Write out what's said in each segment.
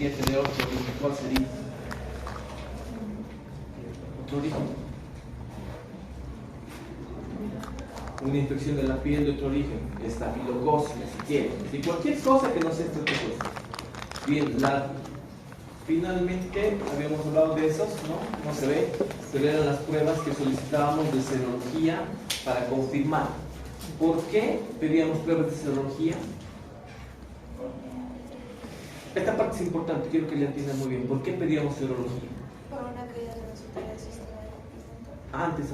debería tener otro origen. ¿Cuál sería? Otro origen. Una infección de la piel de otro origen, estafilocosis, si quieren. Si cualquier cosa que no sea estreptocosis. Bien, finalmente habíamos hablado de esos, ¿no? No se ve, pero eran las pruebas que solicitábamos de serología para confirmar. ¿Por qué pedíamos pruebas de serología? Esta parte es importante, quiero que la entiendan muy bien. ¿Por qué pedíamos serología? Por una caída de resultados del sistema de cumplimiento. Antes.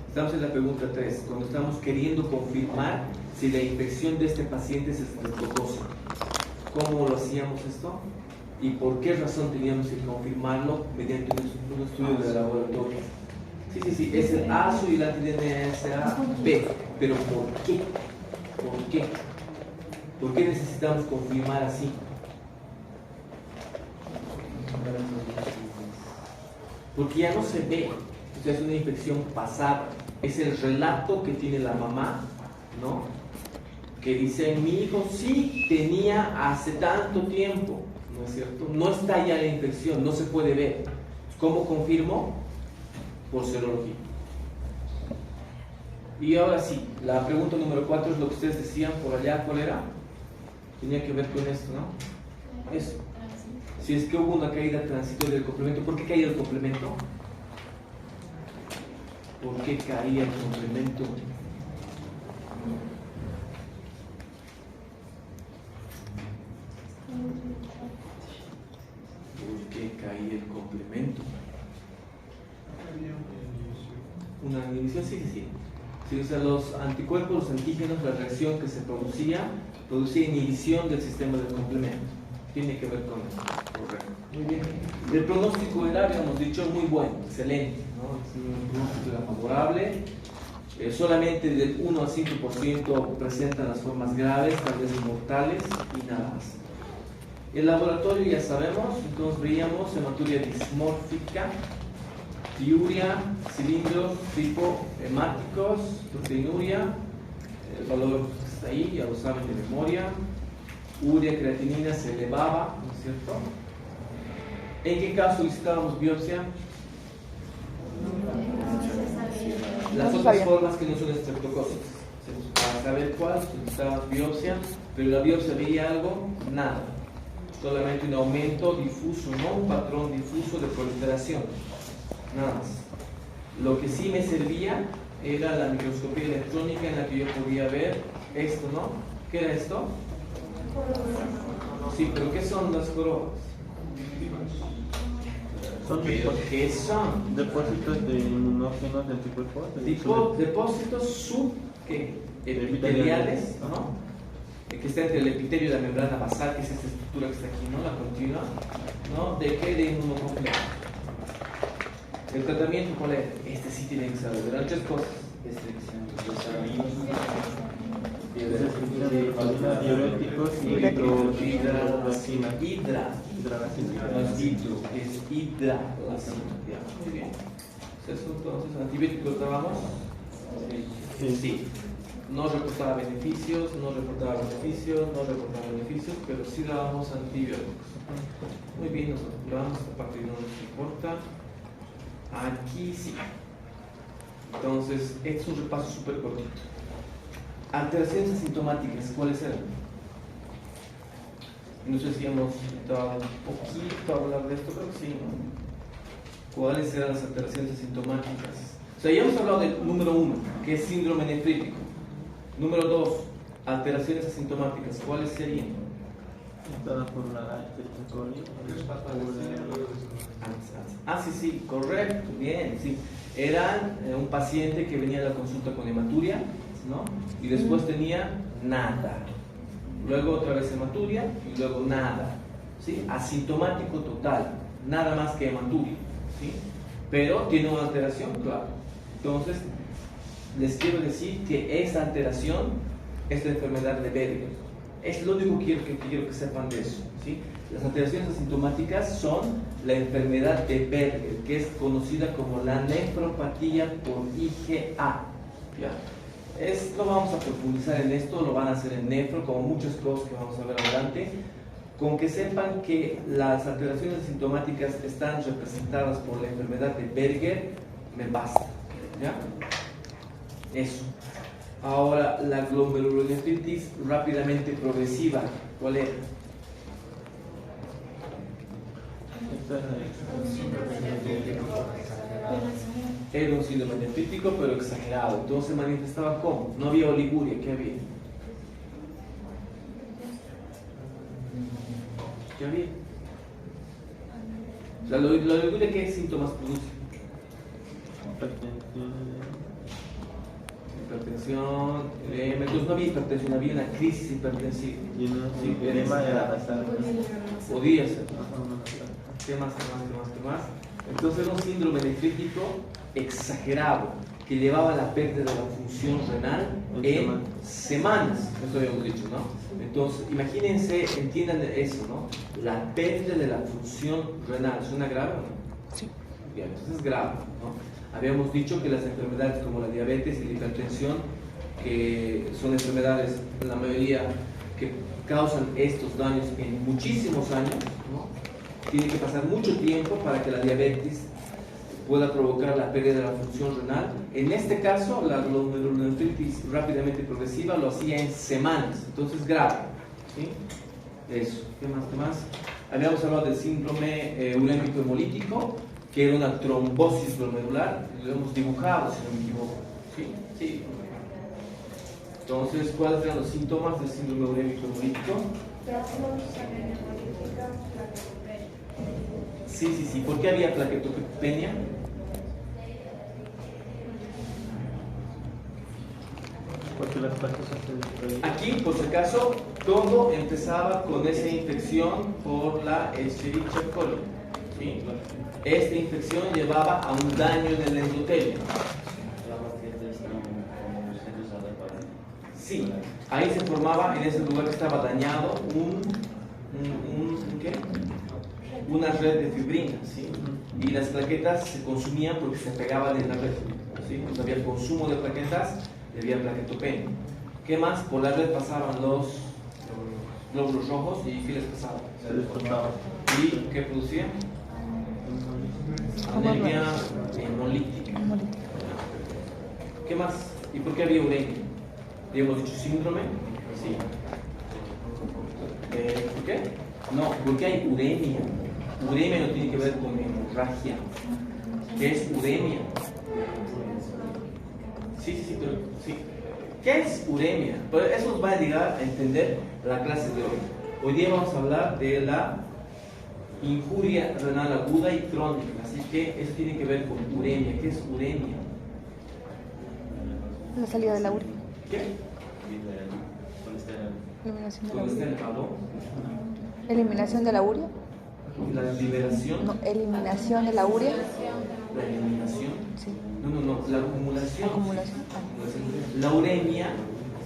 Estamos en la pregunta 3, cuando estamos queriendo confirmar si la infección de este paciente es estreptococcus. ¿Cómo lo hacíamos esto? ¿Y por qué razón teníamos que confirmarlo mediante un estudio de laboratorio? Sí, es el ASO y el anti-DNSA-B. Pero ¿por qué? ¿Por qué necesitamos confirmar así? Porque ya no se ve, o sea, es una infección pasada. Es el relato que tiene la mamá, ¿no? Que dice, mi hijo sí tenía hace tanto tiempo, ¿no es cierto? No está ya la infección, no se puede ver. ¿Cómo confirmo? Por serología. Y ahora sí, la pregunta número 4 es lo que ustedes decían por allá, ¿cuál era? Tenía que ver con esto, ¿no? Eso. Si es que hubo una caída transitoria del complemento, ¿por qué caía el complemento? ¿Por qué caía el complemento? ¿Por qué caía el complemento? Una inhibición, sí. Si usan los anticuerpos, los antígenos, la reacción que se producía inhibición del sistema del complemento. Tiene que ver con eso. Correcto. Muy bien. El pronóstico era, habíamos dicho, muy bueno, excelente, ¿no? El pronóstico era favorable. Solamente del 1 al 5% presentan las formas graves, tal vez mortales, y nada más. El laboratorio ya sabemos, entonces veíamos hematuria dismórfica, diuria, cilindros tipo hemáticos, proteinuria, el valor está ahí, ya lo saben de memoria. Urea, creatinina se elevaba, ¿no es cierto? ¿En qué caso solicitábamos biopsia? Las otras formas que no son estreptococcus. Para saber cuál solicitábamos biopsia, pero la biopsia veía algo, nada. Solamente un aumento difuso, no un patrón difuso de proliferación. Nada más. Lo que sí me servía era la microscopía electrónica en la que yo podía ver esto, ¿no? ¿Qué era esto? Sí, pero ¿qué son las corobas? ¿Qué son? Depósitos de inmunógenos de anticuerpos. Depósitos epiteliales, ¿no? Que está entre el epitelio y la membrana basal, que es esta estructura que está aquí, ¿no? La continua, ¿no? ¿De qué? De inmunocomplejo. ¿El tratamiento cuál es? Este sí tiene que saber, ¿verdad? Muchas cosas. Diuréticos y hidralacina. No es hidro, es hidralacina. Muy bien. Entonces, antibióticos dábamos. Sí. No reportaba beneficios, pero sí dábamos antibióticos. Muy bien, nosotros dábamos esta parte que no nos importa. Aquí sí. Entonces, este es un repaso súper cortito. Alteraciones asintomáticas, ¿cuáles eran? No sé si hemos dado un poquito a hablar de esto, creo que sí, ¿no? ¿Cuáles eran las alteraciones asintomáticas? O sea, ya hemos hablado del número 1, que es síndrome nefrítico. Número 2, alteraciones asintomáticas, ¿cuáles serían? por la sí, correcto, bien, sí. Eran un paciente que venía a la consulta con hematuria, ¿no? Y después tenía nada. Luego otra vez hematuria y luego nada, ¿sí? Asintomático total, nada más que hematuria, ¿sí? Pero tiene una alteración, claro. Entonces, les quiero decir que esa alteración es la enfermedad de Berger. Es lo único que quiero que sepan de eso, ¿sí? Las alteraciones asintomáticas son la enfermedad de Berger, que es conocida como la nefropatía por IgA. ¿Ya? No vamos a profundizar en esto, lo van a hacer en nefro, como muchas cosas que vamos a ver adelante, Con que sepan que las alteraciones sintomáticas están representadas por la enfermedad de Berger, me basta. ¿Ya? Eso. Ahora, la glomerulonefritis rápidamente progresiva, ¿cuál era? Era un síndrome nefrítico, pero exagerado. Entonces se manifestaba ¿cómo? No había oliguria, ¿qué había? ¿Qué había? La oliguria, ¿qué síntomas produce? Hipertensión, entonces no había hipertensión, había una crisis hipertensiva. Y no, Sí, edema era bastante. Podía ser. ¿Qué más? Entonces era un síndrome nefrítico exagerado que llevaba a la pérdida de la función renal en semanas. Eso habíamos dicho, ¿no? Entonces, imagínense, entiendan eso, ¿no? La pérdida de la función renal, ¿suena grave o no? Sí. Bien, entonces es grave, ¿no? Habíamos dicho que las enfermedades como la diabetes y la hipertensión, que son enfermedades, la mayoría, que causan estos daños en muchísimos años, ¿no? Tiene que pasar mucho tiempo para que la diabetes pueda provocar la pérdida de la función renal. En este caso, la glomerulonefritis rápidamente progresiva lo hacía en semanas, entonces grave. ¿Sí? Eso. ¿Qué más? Habíamos hablado del síndrome urémico hemolítico, que era una trombosis glomerular, lo hemos dibujado, si no me equivoco. ¿Sí? Sí. Entonces, ¿cuáles eran los síntomas del síndrome urémico hemolítico? Sí. ¿Por qué había plaquetopenia? Porque las plaquetas se destruyen. Aquí, por si acaso, todo empezaba con esa infección por la Escherichia coli. ¿Sí? Esta infección llevaba a un daño en el endotelio. Sí, ahí se formaba, en ese lugar que estaba dañado, ¿qué? Una red de fibrina, ¿sí? Y las plaquetas se consumían porque se pegaban en la red, ¿sí? Entonces había consumo de plaquetas y había plaquetopenia. ¿Qué más? Por la red pasaban los glóbulos rojos y ¿qué les pasaba? Se descortaba. ¿Y qué producía? Anemia hemolítica. ¿Qué más? ¿Y por qué había uremia? ¿Habíamos dicho síndrome? Sí. ¿Por qué? No, porque hay uremia. Uremia no tiene que ver con hemorragia. ¿Qué es uremia? Sí, pero sí. ¿Qué es uremia? Pues eso nos va a llegar a entender la clase de hoy. Hoy día vamos a hablar de la injuria renal aguda y crónica. Así que eso tiene que ver con uremia. ¿Qué es uremia? La salida de la urea. ¿Qué? Eliminación de la ¿Dónde está urea. el palo? Eliminación de la urea. La liberación. No, eliminación de la urea. La eliminación. Sí. No. La acumulación. Acumulación. La uremia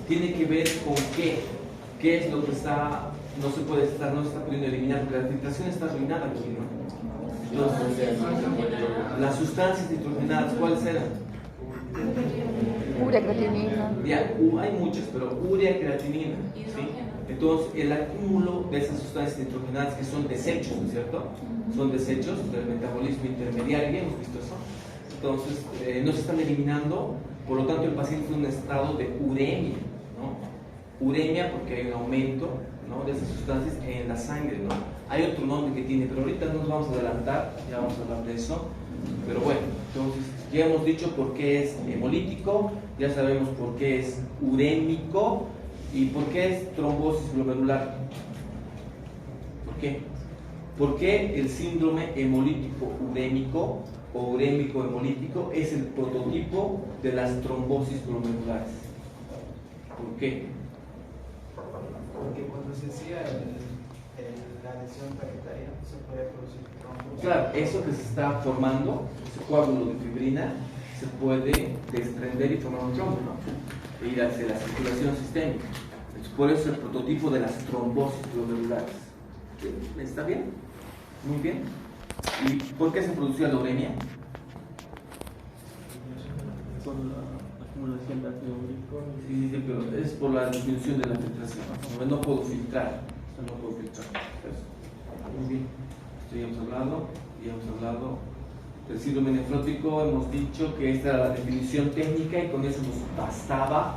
tiene que ver con qué es lo que está, no se está pudiendo eliminar, porque la filtración está arruinada aquí, ¿no? Entonces, las sustancias nitrogenadas, ¿cuáles eran? Urea, creatinina. Ya, hay muchas, pero urea, creatinina, ¿sí? Entonces, el acúmulo de esas sustancias nitrogenadas que son desechos, ¿no es cierto? Son desechos del metabolismo intermediario, ya hemos visto eso. Entonces, no se están eliminando, por lo tanto, el paciente está en un estado de uremia, ¿no? Uremia porque hay un aumento, ¿no?, de esas sustancias en la sangre, ¿no? Hay otro nombre que tiene, pero ahorita no nos vamos a adelantar, ya vamos a hablar de eso. Pero bueno, entonces, ya hemos dicho por qué es hemolítico, ya sabemos por qué es urémico y por qué es trombosis glomerular. ¿Por qué? ¿Por qué el síndrome hemolítico urémico o urémico hemolítico es el prototipo de las trombosis glomerulares? ¿Por qué? Porque cuando se hacía la lesión plaquetaria se podía producir trombosis. Claro, eso que se está formando, ese coágulo de fibrina, se puede desprender y formar un trombo, ¿no? E ir hacia la circulación sistémica. Entonces, por eso es el prototipo de las trombosis glomerulares. ¿Está bien? Muy bien. ¿Y por qué se producía la uremia? Por la acumulación de ácido úrico. Sí, pero es por la disminución de la filtración. No puedo filtrar. Se no puedo filtrar. Eso. Muy bien. Esto ya hemos hablado del síndrome nefrótico. Hemos dicho que esta era la definición técnica y con eso nos bastaba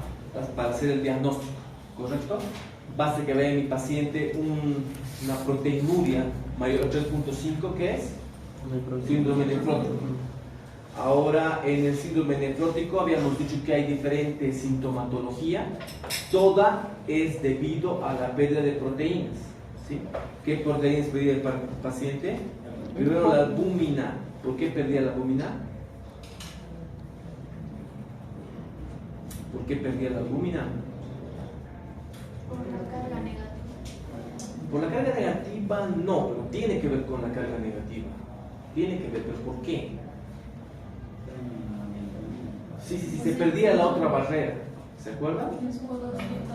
para hacer el diagnóstico, ¿correcto? Basta que vea en mi paciente una proteinuria mayor a 3.5, que es síndrome nefrótico. Ahora, en el síndrome nefrótico habíamos dicho que hay diferente sintomatología. Toda es debido a la pérdida de proteínas, ¿sí? ¿Qué proteínas perdía el paciente? Primero la albúmina. ¿Por qué perdía la albúmina? ¿Por qué perdía la albúmina? Por la carga negativa. Por la carga negativa no, pero tiene que ver con la carga negativa. Tiene que ver, pero ¿por qué? Sí, se perdía la otra barrera. ¿Se acuerdan?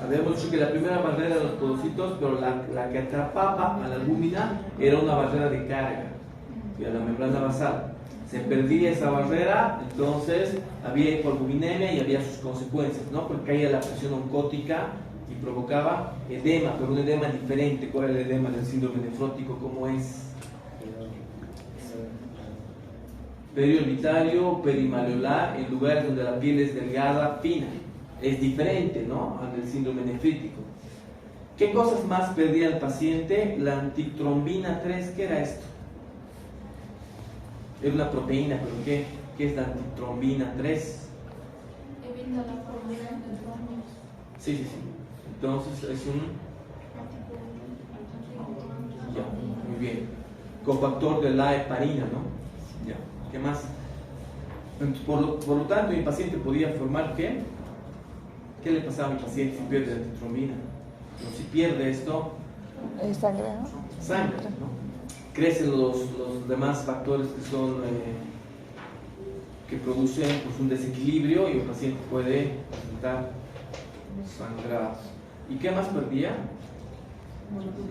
Habíamos dicho que la primera barrera de los podocitos, pero la que atrapaba a la albúmina era una barrera de carga, y a la membrana basal. Se perdía esa barrera, entonces había hipoalbuminemia y había sus consecuencias, ¿no? Porque caía la presión oncótica y provocaba edema, pero un edema diferente. ¿Cuál es el edema del síndrome nefrótico? ¿Cómo es? Periorbitario, perimaleolar, en lugares donde la piel es delgada, fina. Es diferente, ¿no?, al del síndrome nefrítico. ¿Qué cosas más perdía el paciente? La antitrombina 3, ¿qué era esto? Era una proteína, pero ¿qué es la antitrombina 3? Evita la formación de trombos. Sí. Entonces es un... Ya, muy bien. Cofactor de la heparina, ¿no? Ya. ¿Qué más? Por lo tanto, mi paciente podía formar ¿qué? ¿Qué le pasaba a mi paciente si pierde la antitrombina? Si pierde esto, Sangre, ¿no? sangre, ¿no? Crecen los demás factores que son que producen pues, un desequilibrio y el paciente puede resultar sangrado. ¿Y qué más perdía?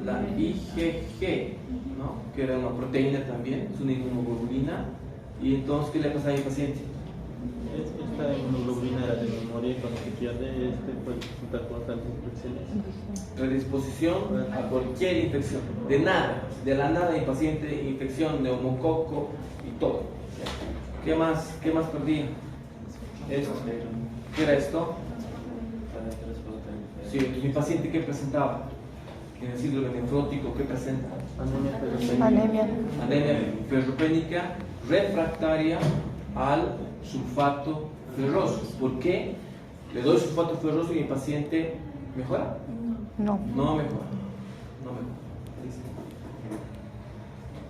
La IgG, ¿no? Que era una proteína también, es una inmunoglobulina. ¿Y entonces qué le pasa a mi paciente? Esta inmunoglobulina era de memoria y cuando se pierde puede resultar con otras infecciones. Predisposición a cualquier infección, de la nada mi paciente, infección, neumococo y todo. ¿Qué más perdía? Esto. ¿Qué era esto? Sí, entonces mi paciente ¿qué presentaba? En el síndrome nefrótico, ¿qué presenta? Anemia. Anemia ferropénica refractaria al sulfato ferroso. ¿Por qué? Le doy sulfato ferroso y mi paciente mejora. No. No mejora.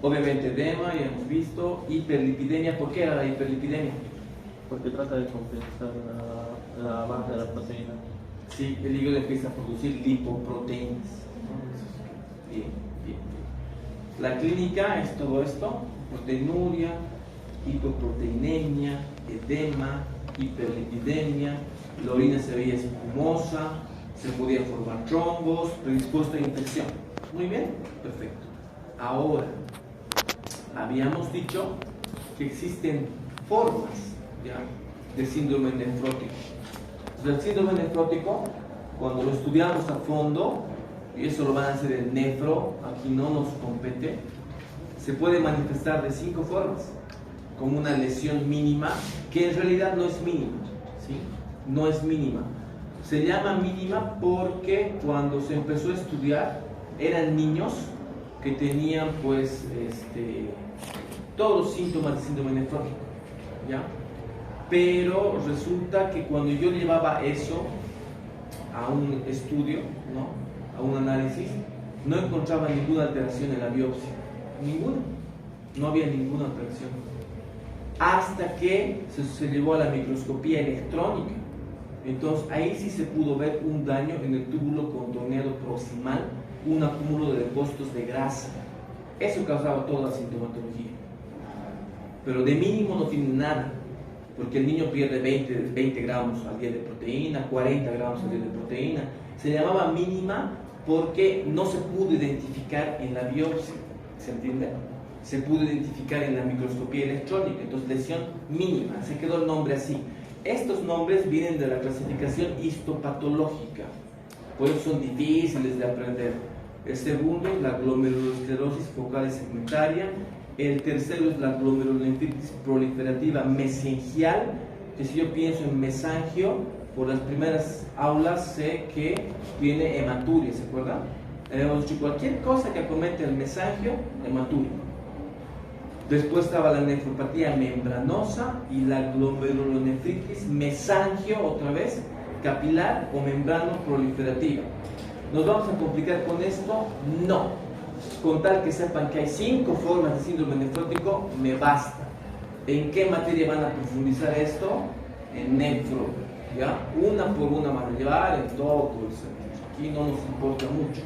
Obviamente edema, ya hemos visto. Hiperlipidemia. ¿Por qué era la hiperlipidemia? Porque trata de compensar la baja de la proteína. Sí, el hígado empieza a producir lipoproteínas. Bien. La clínica es todo esto: proteinuria, hipoproteinemia, edema, hiperlipidemia, la orina se veía espumosa, se podían formar trombos, predispuesto a infección. Muy bien, perfecto. Ahora, habíamos dicho que existen formas ¿ya? de síndrome nefrótico. El síndrome nefrótico, cuando lo estudiamos a fondo, y eso lo van a hacer en nefro, aquí no nos compete, se puede manifestar de 5 formas, como una lesión mínima, que en realidad no es mínima, ¿sí? No es mínima. Se llama mínima porque cuando se empezó a estudiar, eran niños que tenían pues todos los síntomas de síndrome nefrótico, ¿ya? Pero resulta que cuando yo llevaba eso a un estudio, ¿no? A un análisis, no encontraba ninguna alteración en la biopsia, ninguna, no había ninguna alteración, hasta que se llevó a la microscopía electrónica. Entonces ahí sí se pudo ver un daño en el túbulo contorneado proximal, un acúmulo de depósitos de grasa. Eso causaba toda la sintomatología, pero de mínimo no tiene nada, porque el niño pierde 20 gramos al día de proteína, 40 gramos al día de proteína. Se llamaba mínima porque no se pudo identificar en la biopsia, ¿se entiende? Se pudo identificar en la microscopía electrónica, entonces lesión mínima, se quedó el nombre así. Estos nombres vienen de la clasificación histopatológica, por eso son difíciles de aprender. El segundo es la glomerulosclerosis focal y segmentaria. El tercero es la glomerulonefritis proliferativa mesengial, que si yo pienso en mesangio, por las primeras aulas sé que tiene hematuria, ¿se acuerdan? Hemos dicho cualquier cosa que acomete el mesangio, hematuria. Después estaba la nefropatía membranosa y la glomerulonefritis mesangio, otra vez, capilar o membrano proliferativa. ¿Nos vamos a complicar con esto? No. Con tal que sepan que hay 5 formas de síndrome nefrótico, me basta. ¿En qué materia van a profundizar esto? En nefro, ¿ya? Una por una van a llevar en todo el servicio. Aquí no nos importa mucho.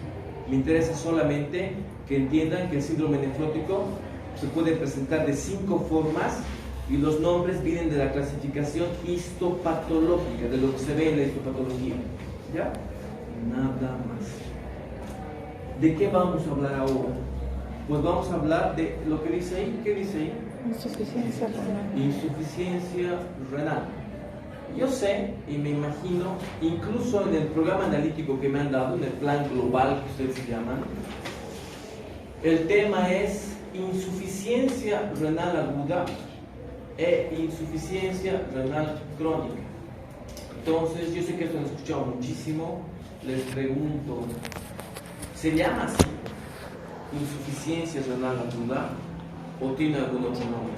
Me interesa solamente que entiendan que el síndrome nefrótico se puede presentar de 5 formas y los nombres vienen de la clasificación histopatológica, de lo que se ve en la histopatología. ¿Ya? Nada más. ¿De qué vamos a hablar ahora? Pues vamos a hablar de lo que dice ahí. ¿Qué dice ahí? Insuficiencia renal. Insuficiencia renal. Yo sé y me imagino, incluso en el programa analítico que me han dado, en el plan global que ustedes llaman, el tema es insuficiencia renal aguda e insuficiencia renal crónica. Entonces, yo sé que esto lo han escuchado muchísimo. Les pregunto, ¿se llama así insuficiencia renal aguda o tiene algún otro nombre?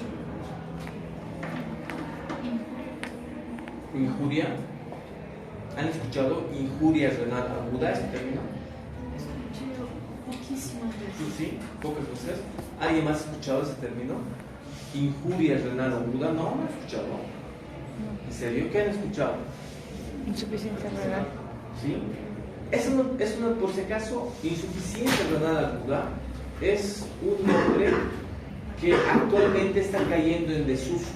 ¿Injuria? ¿Han escuchado injuria renal aguda, ese término? Poquísimas veces. Sí, pocas veces. ¿Alguien más ha escuchado ese término? Injuria renal aguda, no, no he escuchado. ¿En serio? ¿Qué han escuchado? Insuficiencia renal. ¿Sí? Es una, por si acaso, insuficiencia renal aguda es un nombre que actualmente está cayendo en desuso.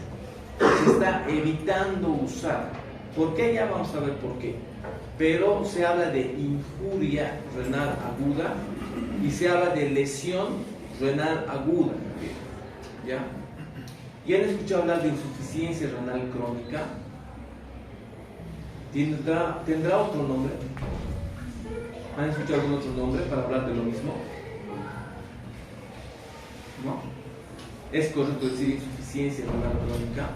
Se está evitando usar. ¿Por qué? Ya vamos a ver por qué. Pero se habla de injuria renal aguda y se habla de lesión renal aguda. ¿Ya? ¿Y han escuchado hablar de insuficiencia renal crónica? ¿Tendrá otro nombre? ¿Han escuchado algún otro nombre para hablar de lo mismo? ¿No? ¿Es correcto decir insuficiencia renal crónica?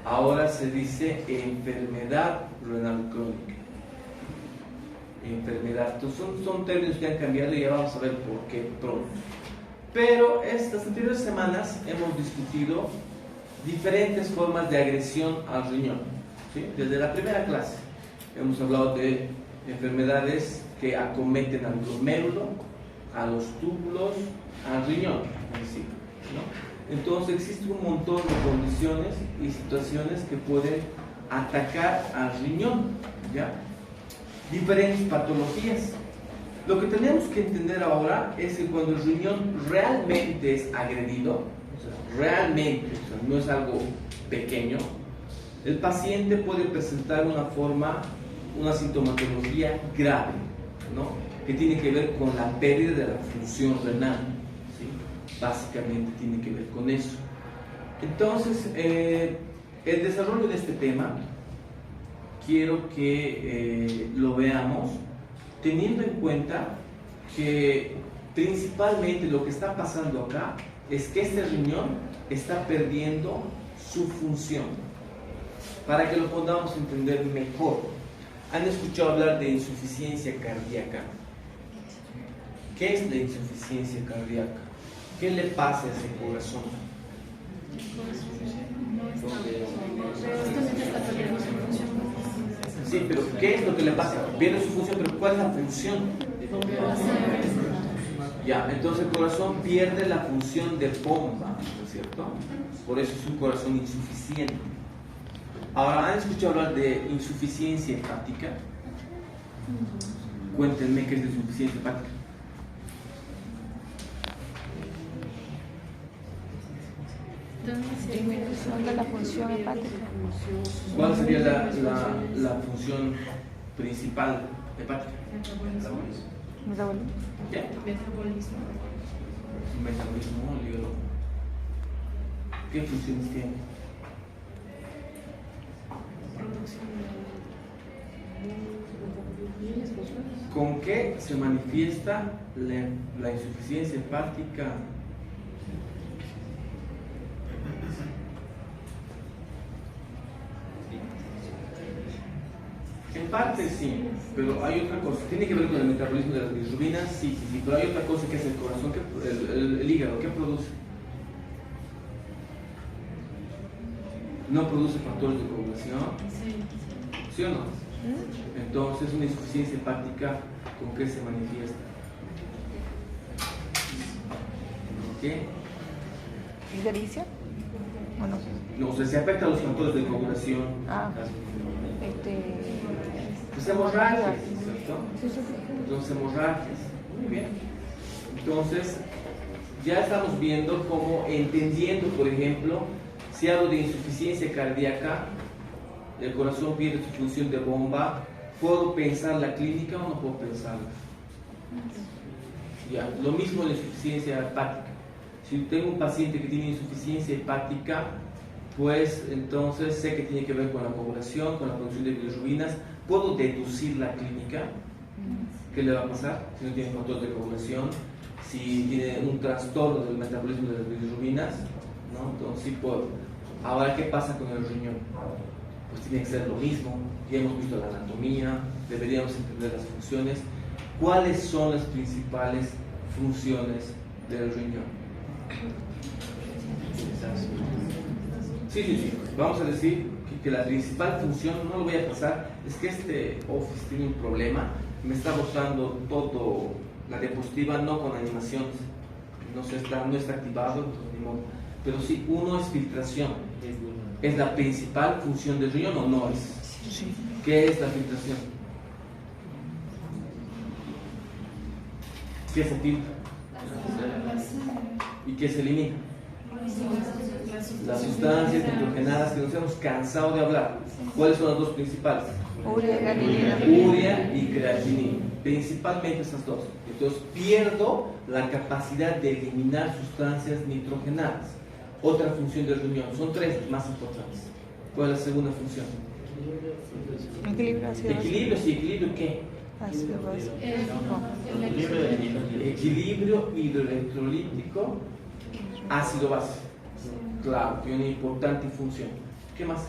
Ahora se dice enfermedad renal crónica. Enfermedad. Entonces son términos que han cambiado y ya vamos a ver por qué pronto. Pero estas anteriores semanas hemos discutido diferentes formas de agresión al riñón. ¿Sí? Desde la primera clase hemos hablado de enfermedades que acometen al glomérulo, a los túbulos, al riñón en sí, ¿no? Entonces existe un montón de condiciones y situaciones que pueden atacar al riñón, ¿ya? Diferentes patologías. Lo que tenemos que entender ahora es que cuando el riñón realmente es agredido, realmente, no es algo pequeño, el paciente puede presentar una sintomatología grave, ¿no? Que tiene que ver con la pérdida de la función renal, ¿sí? Básicamente tiene que ver con eso. Entonces, el desarrollo de este tema, quiero que lo veamos teniendo en cuenta que principalmente lo que está pasando acá es que este riñón está perdiendo su función. Para que lo podamos entender mejor, ¿han escuchado hablar de insuficiencia cardíaca? ¿Qué es la insuficiencia cardíaca? ¿Qué le pasa a ese corazón? Sí, pero ¿qué es lo que le pasa? Pierde su función, pero ¿cuál es la función? Ya, entonces el corazón pierde la función de bomba, ¿no es cierto? Por eso es un corazón insuficiente. Ahora, ¿han escuchado hablar de insuficiencia hepática? Cuéntenme qué es la insuficiencia hepática. Disminución de la función hepática. ¿Cuál sería la función principal hepática? Metabolismo. ¿Ya? Metabolismo. Metabolismo, el hígado. ¿Qué funciones tiene? Producción de ¿Con qué se manifiesta la insuficiencia hepática? En parte sí, pero hay otra cosa. Tiene que ver con el metabolismo de las bilirrubinas, sí, pero hay otra cosa que es el corazón, el hígado, ¿qué produce? No produce factores de coagulación, ¿sí o no? Entonces, una insuficiencia hepática, ¿con qué se manifiesta? ¿Qué? ¿Ictericia? ¿O no? No, o sea, se afecta a los factores de coagulación. Pues hemorragias, ¿cierto? Sí, sí. Entonces, hemorragias. Muy bien. Entonces, ya estamos viendo cómo, entendiendo, por ejemplo, si hablo de insuficiencia cardíaca, el corazón pierde su función de bomba, ¿puedo pensar la clínica o no puedo pensarla? Ya, lo mismo en la insuficiencia hepática. Si tengo un paciente que tiene insuficiencia hepática, pues entonces sé que tiene que ver con la coagulación, con la producción de bilirrubinas. ¿Puedo deducir la clínica? ¿Qué le va a pasar si no tiene factor de coagulación? Si tiene un trastorno del metabolismo de las bilirrubinas, ¿no? Entonces sí puedo. Ahora, ¿qué pasa con el riñón? Pues tiene que ser lo mismo. Ya hemos visto la anatomía, deberíamos entender las funciones. ¿Cuáles son las principales funciones del riñón? Sí. Vamos a decir que la principal función, no lo voy a pasar, es que este Office tiene un problema. Me está botando todo la diapositiva, no con animaciones. No está activado, ni modo. Pero sí, uno es filtración. ¿Es la principal función del riñón o no es? Sí. ¿Qué es la filtración? ¿Qué se filtra? ¿Y qué se elimina? Las sustancias nitrogenadas que nos hemos cansado de hablar. ¿Cuáles son las dos principales? Urea, creatinina. Urea y creatinina. Principalmente esas dos. Entonces pierdo la capacidad de eliminar sustancias nitrogenadas. Otra función del riñón. Son tres más importantes. ¿Cuál es la segunda función? Equilibrio, ácido base. Equilibrio, sí, equilibrio ¿qué? Ácido base. Equilibrio hidroelectrolítico, ácido base. Claro, tiene una importante función. ¿Qué más?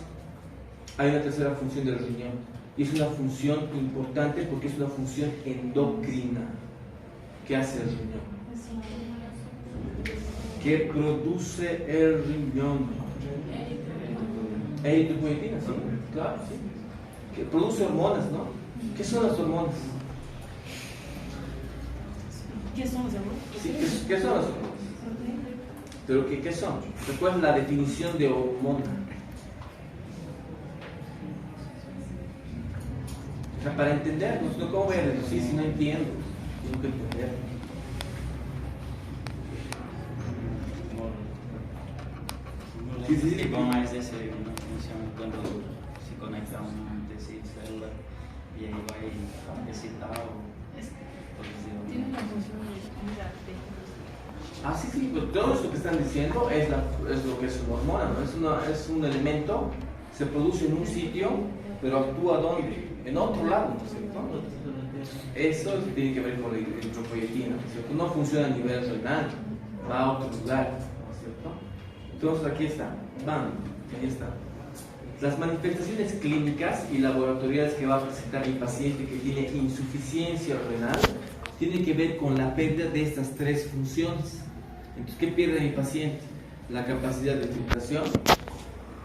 Hay una tercera función del riñón. Y es una función importante porque es una función endocrina. ¿Qué hace el riñón? ¿Qué produce el riñón? Eritropoyetina, sí, claro, sí. Que produce hormonas, ¿no? ¿Qué son las hormonas? ¿Qué son los hormonas? Sí, ¿qué son las hormonas? ¿Pero qué son? ¿Cuál es la definición de hormona? O sea, para entendernos, ¿no? ¿Cómo voy a deducir si no entiendo? Tengo que entender. Sí, como es esa función cuando se conecta una célula y ahí va excitado. Tiene una función de Sí, pero todo esto que están diciendo es lo que es una hormona, ¿no? Es un elemento, se produce en un sitio, pero actúa ¿dónde? En otro lado, ¿no es cierto? Eso tiene que ver con la eritropoyetina, ¿no es cierto? No funciona a nivel renal, va a otro lugar, ¿no es cierto? Entonces aquí está, ahí está. Las manifestaciones clínicas y laboratoriales que va a presentar mi paciente que tiene insuficiencia renal tienen que ver con la pérdida de estas tres funciones. Entonces, ¿qué pierde mi paciente? La capacidad de filtración,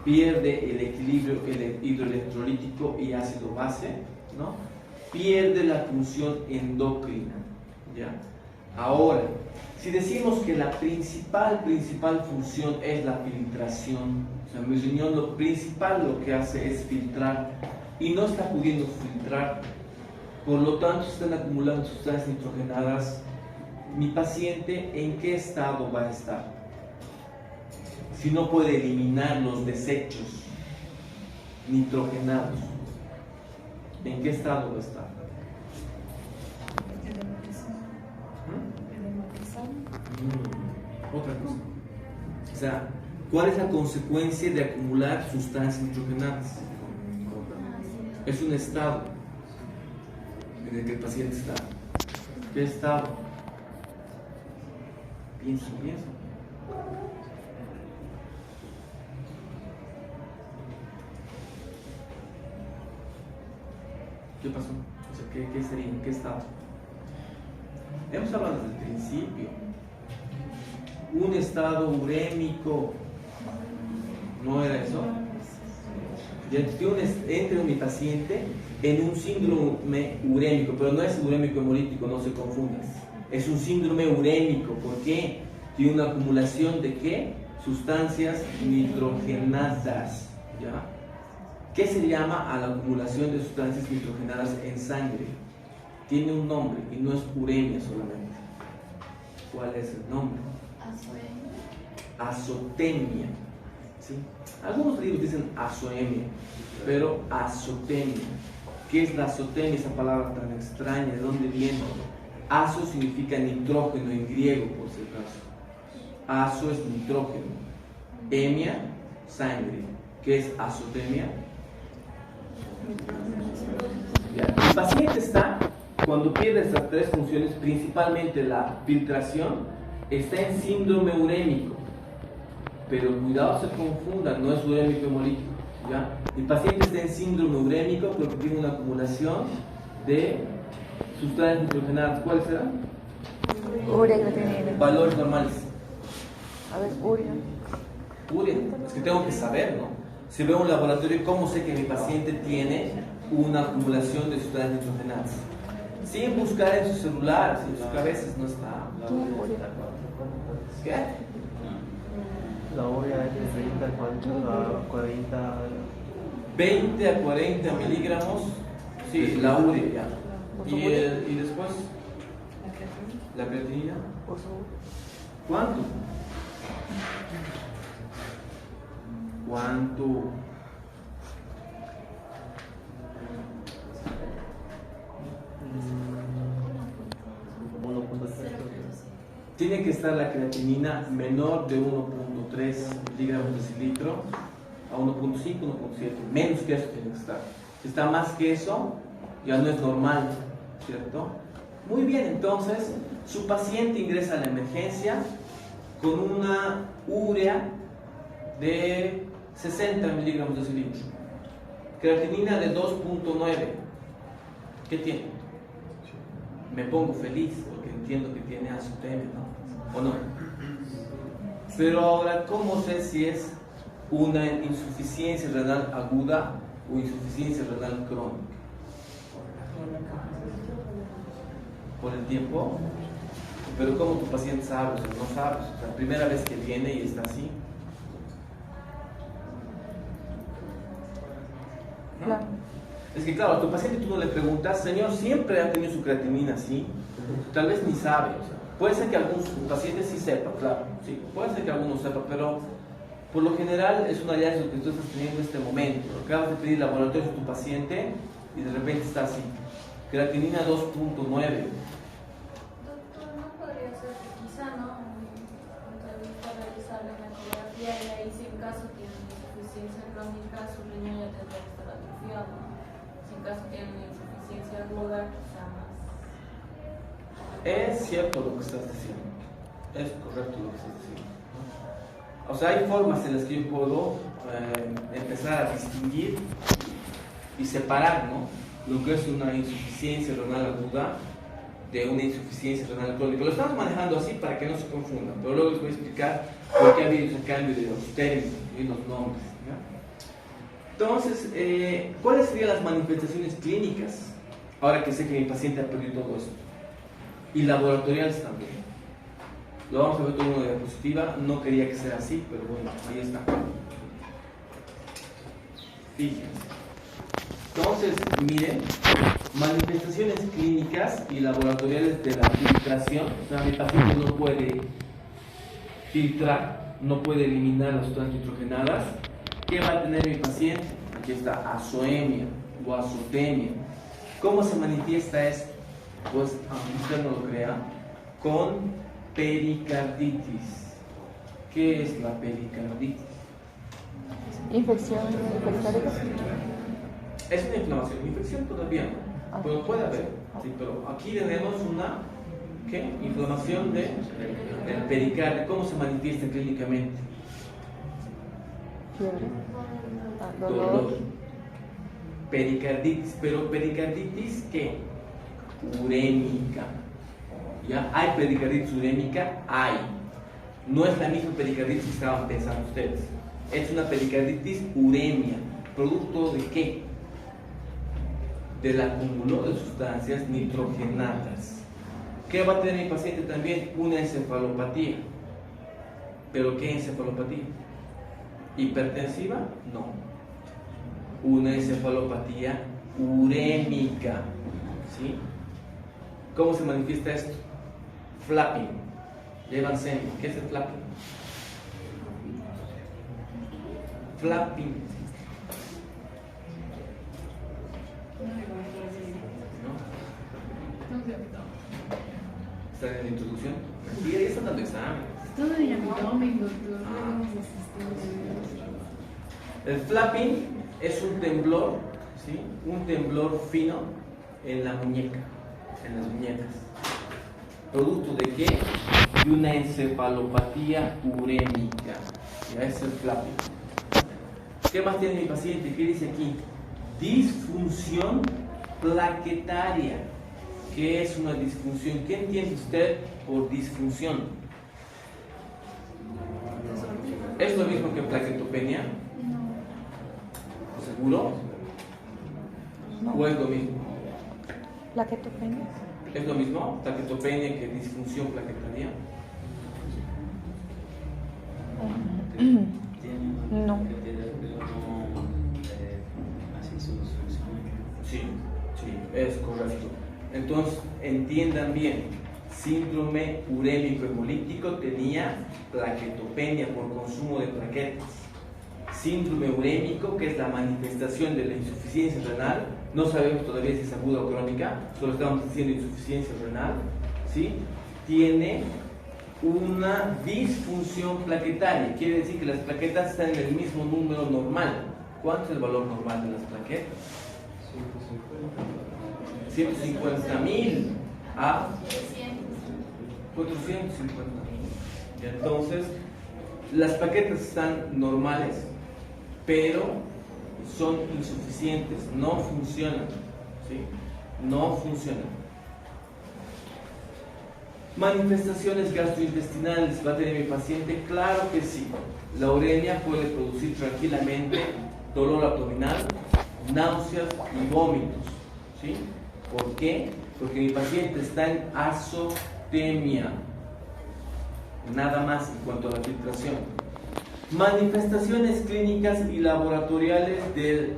pierde el equilibrio hidroelectrolítico y ácido base, ¿no? Pierde la función endocrina, ¿ya? Ahora, si decimos que la principal función es la filtración, o sea, mi riñón lo principal lo que hace es filtrar y no está pudiendo filtrar, por lo tanto se están acumulando sustancias nitrogenadas, mi paciente ¿en qué estado va a estar? Si no puede eliminar los desechos nitrogenados, ¿en qué estado va a estar? Otra cosa. O sea, ¿cuál es la consecuencia de acumular sustancias nitrogenadas? Es un estado. de que el paciente está? ¿Qué estado? Piensa. ¿Qué pasó? O sea, ¿qué sería? ¿En qué estado? Hemos hablado desde el principio. Un estado urémico. ¿No era eso? Entra mi paciente en un síndrome urémico, pero no es urémico hemolítico, no se confundas. Es un síndrome urémico. ¿Por qué? Tiene una acumulación de ¿qué? Sustancias nitrogenadas. ¿Ya? ¿Qué se llama a la acumulación de sustancias nitrogenadas en sangre? Tiene un nombre y no es uremia solamente. ¿Cuál es el nombre? Azotemia. ¿Sí? Algunos libros dicen azoemia, pero azotemia. ¿Qué es la azotemia? Esa palabra tan extraña, ¿de dónde viene? Azo significa nitrógeno en griego, por si acaso. Azo es nitrógeno. Emia, sangre. ¿Qué es azotemia? El paciente está, cuando pierde estas tres funciones, principalmente la filtración, está en síndrome urémico. Pero cuidado, se confunda, no es urémico hemolítico. ¿Ya? El paciente está en síndrome urémico porque tiene una acumulación de sustancias nitrogenadas. ¿Cuáles serán? Urea, creatinina. Valores normales. A ver, urea. Urea, es que tengo que saber, ¿no? Si veo un laboratorio, ¿cómo sé que mi paciente tiene una acumulación de sustancias nitrogenadas? Sin buscar en su celular, en sus cabezas, no está. ¿Qué? La urea es de 30 a 40. 20 a 40 miligramos. Sí, la urea ya. Y después, la creatinina. ¿Cuánto? ¿Cuánto? Tiene que estar la creatinina menor de 1.3 miligramos de decilitro a 1.5, 1.7. Menos que eso tiene que estar. Si está más que eso, ya no es normal, ¿cierto? Muy bien, entonces, su paciente ingresa a la emergencia con una urea de 60 miligramos de decilitro. Creatinina de 2.9. ¿Qué tiene? Me pongo feliz porque entiendo que tiene azotemia, ¿no? ¿O no? Pero ahora, ¿cómo sé si es una insuficiencia renal aguda o insuficiencia renal crónica? ¿Por el tiempo? Pero ¿cómo tu paciente sabe? O sea, no sabes. O sea, la primera vez que viene y está así. ¿No? Claro. Es que claro, a tu paciente tú no le preguntas, señor, ¿siempre ha tenido su creatinina así? Tal vez ni sabe, o sea, puede ser que algunos pacientes sí sepan, claro, sí, puede ser que algunos sepan, pero por lo general es un hallazgo que tú estás teniendo en este momento. Acabas de pedir laboratorio a tu paciente y de repente está así, creatinina 2.9. Doctor, ¿no podría ser que quizá no entrevista realizar la ecografía y ahí si en caso tiene insuficiencia crónica su riñón ya tendría que estar atrofiado? Si en caso tiene una insuficiencia aguda, quizá más. Es cierto lo que estás diciendo, es correcto lo que estás diciendo. O sea, hay formas en las que yo puedo empezar a distinguir y separar, ¿no?, lo que es una insuficiencia renal aguda de una insuficiencia renal crónica. Lo estamos manejando así para que no se confundan, pero luego les voy a explicar por qué ha habido ese cambio de los términos y los nombres, ¿ya? Entonces, ¿cuáles serían las manifestaciones clínicas ahora que sé que mi paciente ha perdido todo esto? Y laboratoriales también. Lo vamos a ver todo en una diapositiva. No quería que sea así, pero bueno, ahí está. Fíjense. Entonces, miren, manifestaciones clínicas y laboratoriales de la filtración. O sea, mi paciente no puede filtrar, no puede eliminar las sustancias nitrogenadas. ¿Qué va a tener mi paciente? Aquí está, azoemia o azotemia. ¿Cómo se manifiesta esto? Pues, aunque usted no lo crea, con pericarditis. ¿Qué es la pericarditis? Infección pericárdica. Es una inflamación, infección todavía no, pero puede haber. Sí, pero aquí tenemos una ¿qué? Inflamación del pericardio. ¿Cómo se manifiesta clínicamente? Fiebre. Dolor. Dolor. Pericarditis, pero pericarditis ¿qué? Urémica. ¿Ya? ¿Hay pericarditis urémica? Hay. No es la misma pericarditis que estaban pensando ustedes. Es una pericarditis uremia. ¿Producto de qué? Del acúmulo de sustancias nitrogenadas. ¿Qué va a tener mi paciente también? Una encefalopatía. ¿Pero qué encefalopatía? ¿Hipertensiva? No. Una encefalopatía urémica. ¿Sí? ¿Cómo se manifiesta esto? Flapping. Llevan seno. ¿Qué es el flapping? Flapping. ¿Está en la introducción? Sí, ahí están dando exámenes. Todo de abdomen, doctor. El flapping es un temblor, ¿sí? Un temblor fino en la muñeca, en las muñecas. ¿Producto de qué? De una encefalopatía urémica. Ya es el flapping. ¿Qué más tiene mi paciente? ¿Qué dice aquí? Disfunción plaquetaria. ¿Qué es una disfunción? ¿Qué entiende usted por disfunción? ¿Es lo mismo que plaquetopenia? ¿Seguro? ¿O es lo mismo? Plaquetopenia. ¿Es lo mismo plaquetopenia que disfunción plaquetaria? No. Que tiene que ver con así sus funciones. Sí, sí, es correcto. Entonces, entiendan bien, síndrome urémico hemolítico tenía plaquetopenia por consumo de plaquetas. Síndrome urémico, que es la manifestación de la insuficiencia renal, no sabemos todavía si es aguda o crónica, solo estamos diciendo insuficiencia renal, ¿sí? Tiene una disfunción plaquetaria, quiere decir que las plaquetas están en el mismo número normal. ¿Cuánto es el valor normal de las plaquetas? 150.000 a 450.000. Entonces, las plaquetas están normales, pero son insuficientes, no funcionan, ¿sí? No funcionan. Manifestaciones gastrointestinales, ¿va a tener mi paciente? Claro que sí. La uremia puede producir tranquilamente dolor abdominal, náuseas y vómitos, ¿sí? ¿Por qué? Porque mi paciente está en azotemia, nada más en cuanto a la filtración. Manifestaciones clínicas y laboratoriales de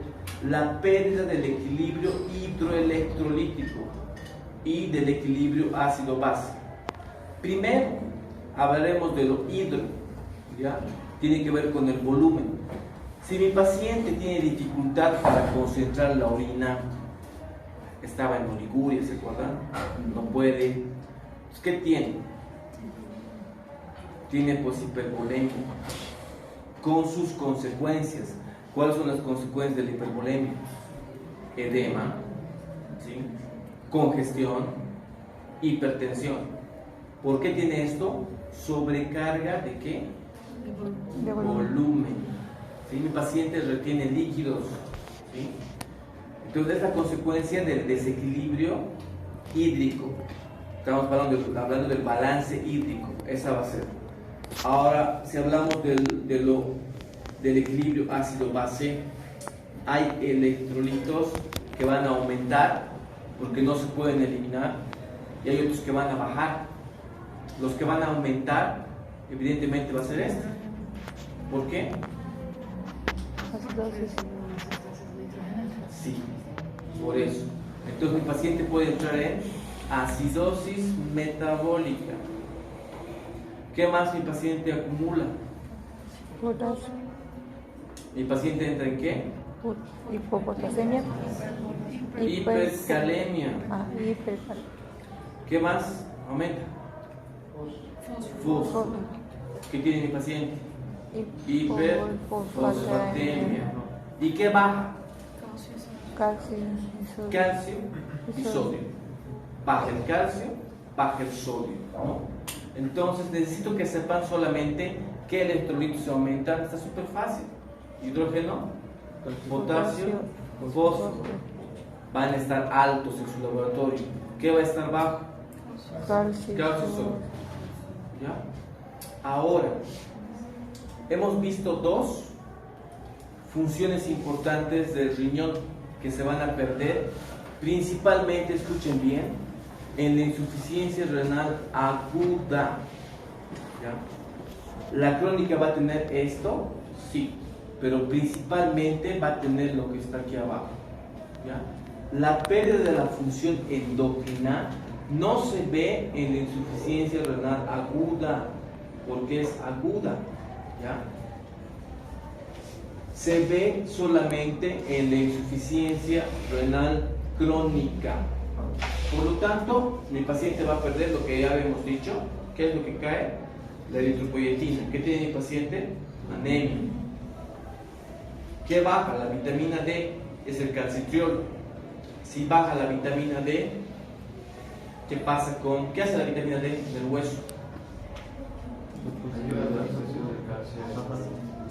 la pérdida del equilibrio hidroelectrolítico y del equilibrio ácido-base. Primero hablaremos de lo hidro, ¿ya? Tiene que ver con el volumen. Si mi paciente tiene dificultad para concentrar la orina, estaba en oliguria, ¿se acuerdan? No puede. ¿Qué tiene? Tiene pues hipervolemia, con sus consecuencias. ¿Cuáles son las consecuencias de la hipervolemia? Edema, ¿sí? Congestión, hipertensión. ¿Por qué tiene esto? Sobrecarga de ¿qué? De volumen. Volumen. ¿Sí? Mi paciente retiene líquidos, ¿sí? Entonces es la consecuencia del desequilibrio hídrico. Estamos hablando del balance hídrico. Esa va a ser. Ahora, si hablamos del equilibrio ácido-base, hay electrolitos que van a aumentar porque no se pueden eliminar y hay otros que van a bajar. Los que van a aumentar, evidentemente, va a ser este. ¿Por qué? Acidosis. Sí, por eso. Entonces mi paciente puede entrar en acidosis metabólica. ¿Qué más mi paciente acumula? Potasio. ¿Mi paciente entra en qué? Hipopotasemia. Hipercalemia. Hipercalemia. ¿Qué más aumenta? Fósforo. ¿Qué tiene mi paciente? Hiperfosfatemia. ¿Y qué baja? Calcio y sodio. Calcio y sodio. baja el calcio, baja el sodio, ¿no? Entonces necesito que sepan solamente qué electrolitos aumentan. Está súper fácil. Hidrógeno, potasio, fósforo. Van a estar altos en su laboratorio. ¿Qué va a estar bajo? Calcio. Calcio, sodio. ¿Ya? Ahora, hemos visto dos funciones importantes del riñón que se van a perder, principalmente, escuchen bien, en la insuficiencia renal aguda. ¿Ya? La crónica va a tener esto, sí, pero principalmente va a tener lo que está aquí abajo. ¿Ya? La pérdida de la función endocrina no se ve en la insuficiencia renal aguda, porque es aguda, ¿ya? Se ve solamente en la insuficiencia renal crónica. Por lo tanto, mi paciente va a perder lo que ya habíamos dicho. ¿Qué es lo que cae? La eritropoyetina. ¿Qué tiene mi paciente? Anemia. ¿Qué baja? La vitamina D, es el calcitriol. Si baja la vitamina D, ¿qué pasa con... ¿Qué hace la vitamina D del hueso? Ayuda a la absorción del calcio.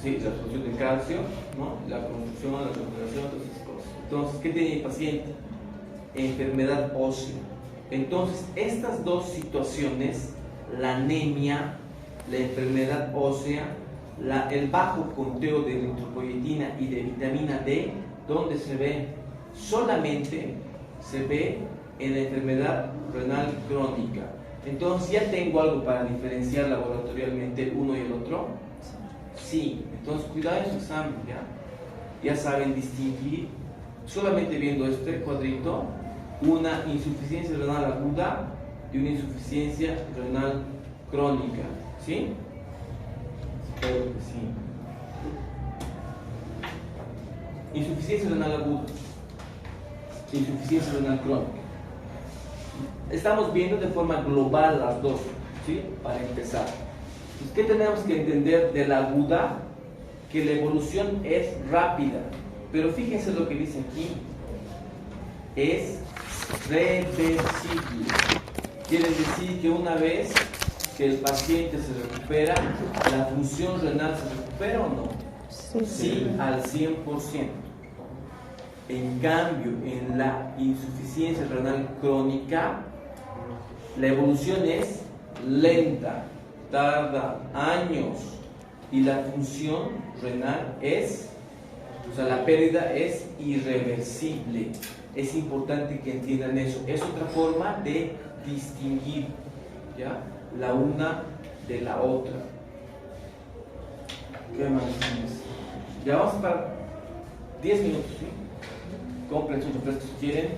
Sí, la absorción del calcio, ¿no? La construcción, la recuperación, todas esas cosas. Entonces, ¿qué tiene el paciente? Enfermedad ósea. Entonces, estas dos situaciones, la anemia, la enfermedad ósea, el bajo conteo de eritropoyetina y de vitamina D, ¿dónde se ve? Solamente se ve en la enfermedad renal crónica. Entonces, ¿ya tengo algo para diferenciar laboratorialmente uno y el otro? Sí. Entonces, cuidado en su examen, ¿ya? Ya saben distinguir, solamente viendo este cuadrito, una insuficiencia renal aguda y una insuficiencia renal crónica, ¿sí? Espero que sí. Insuficiencia renal aguda, insuficiencia renal crónica. Estamos viendo de forma global las dos, ¿sí? Para empezar. Entonces, ¿qué tenemos que entender de la aguda? Que la evolución es rápida, pero fíjense lo que dice aquí, es reversible. Quiere decir que una vez que el paciente se recupera, ¿la función renal se recupera o no? Sí, al 100%. En cambio, en la insuficiencia renal crónica, la evolución es lenta, tarda años, y la función renal es, o sea, la pérdida es irreversible. Es importante que entiendan eso. Es otra forma de distinguir, ¿ya?, la una de la otra. ¿Qué más tienes? Ya vamos para 10 minutos, ¿sí? Compren sus refrescos si quieren.